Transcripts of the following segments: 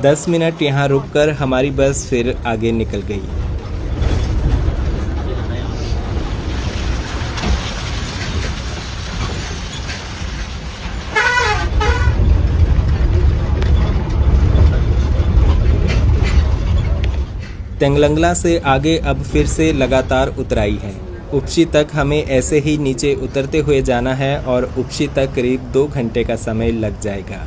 10 minute यहाँ रुककर हमारी बस फिर आगे निकल गई। तेंगलंगला से आगे अब फिर से लगातार उतराई है। उपशी तक हमें ऐसे ही नीचे उतरते हुए जाना है और उपशी तक करीब 2 घंटे का समय लग जाएगा।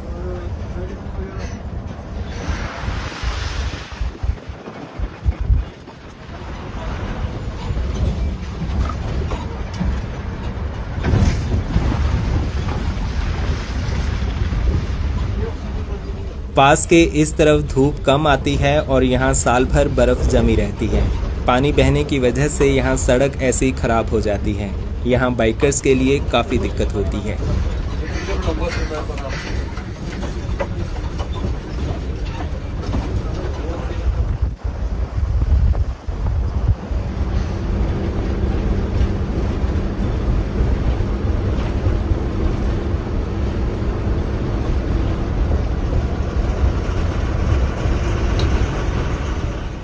पास के इस तरफ धूप कम आती है और यहाँ साल भर बर्फ जमी रहती है। पानी बहने की वजह से यहाँ सड़क ऐसी खराब हो जाती है। यहाँ बाइकर्स के लिए काफ़ी दिक्कत होती है।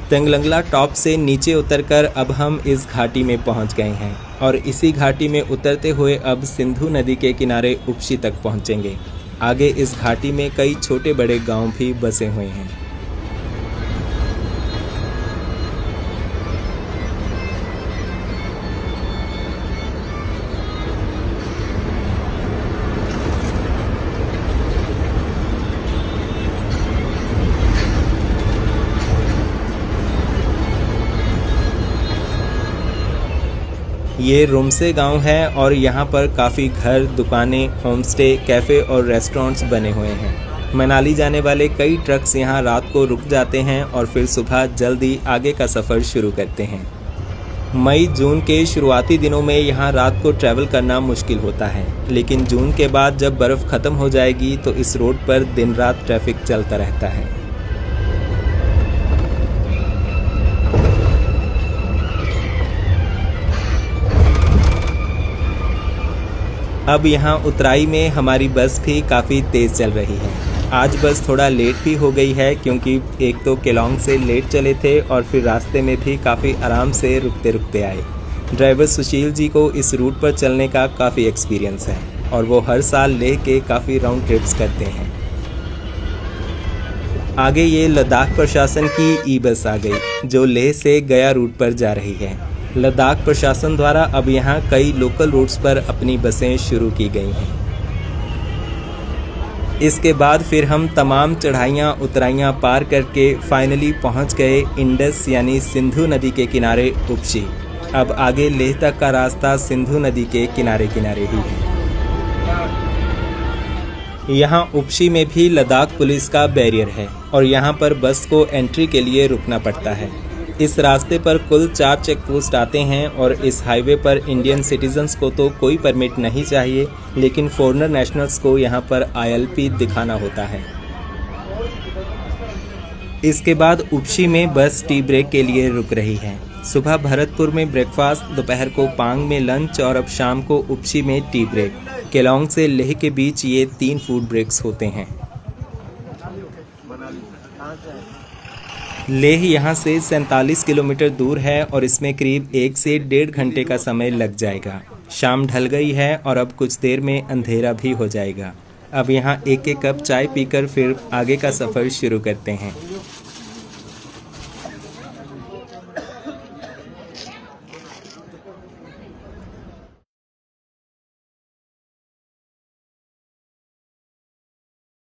तेंगलंगला टॉप से नीचे उतरकर अब हम इस घाटी में पहुंच गए हैं और इसी घाटी में उतरते हुए अब सिंधु नदी के किनारे उपशी तक पहुंचेंगे। आगे इस घाटी में कई छोटे बड़े गांव भी बसे हुए हैं। ये रुमसे गांव है और यहाँ पर काफ़ी घर, दुकानें, होमस्टे, कैफ़े और रेस्टोरेंट्स बने हुए हैं। मनाली जाने वाले कई ट्रक्स यहाँ रात को रुक जाते हैं और फिर सुबह जल्दी आगे का सफ़र शुरू करते हैं। मई जून के शुरुआती दिनों में यहाँ रात को ट्रैवल करना मुश्किल होता है, लेकिन जून के बाद जब बर्फ़ ख़त्म हो जाएगी तो इस रोड पर दिन रात ट्रैफिक चलता रहता है। अब यहाँ उतराई में हमारी बस भी काफ़ी तेज़ चल रही है। आज बस थोड़ा लेट भी हो गई है क्योंकि एक तो केलोंग से लेट चले थे और फिर रास्ते में भी काफ़ी आराम से रुकते रुकते आए। ड्राइवर सुशील जी को इस रूट पर चलने का काफ़ी एक्सपीरियंस है और वो हर साल लेह के काफ़ी राउंड ट्रिप्स करते हैं। आगे ये लद्दाख प्रशासन की ई बस आ गई जो लेह से गया रूट पर जा रही है। लद्दाख प्रशासन द्वारा अब यहाँ कई लोकल रूट्स पर अपनी बसें शुरू की गई हैं। इसके बाद फिर हम तमाम चढ़ाइयाँ उतराइयाँ पार करके फाइनली पहुँच गए इंडस यानी सिंधु नदी के किनारे उपशी। अब आगे लेह तक का रास्ता सिंधु नदी के किनारे किनारे ही है। यहाँ उपशी में भी लद्दाख पुलिस का बैरियर है और यहाँ पर बस को एंट्री के लिए रुकना पड़ता है। इस रास्ते पर कुल 4 चेक पोस्ट आते हैं और इस हाईवे पर इंडियन सिटीजन्स को तो कोई परमिट नहीं चाहिए, लेकिन फॉरेनर नेशनल्स को यहाँ पर ILP दिखाना होता है। इसके बाद उपशी में बस टी ब्रेक के लिए रुक रही है। सुबह भरतपुर में ब्रेकफास्ट, दोपहर को पांग में लंच और अब शाम को उपशी में टी ब्रेक। केलोंग से लेह के बीच ये 3 फूड ब्रेक्स होते हैं। लेह यहाँ से 47 किलोमीटर दूर है और इसमें करीब 1 से 1.5 घंटे का समय लग जाएगा। शाम ढल गई है और अब कुछ देर में अंधेरा भी हो जाएगा। अब यहाँ एक कप चाय पीकर फिर आगे का सफ़र शुरू करते हैं।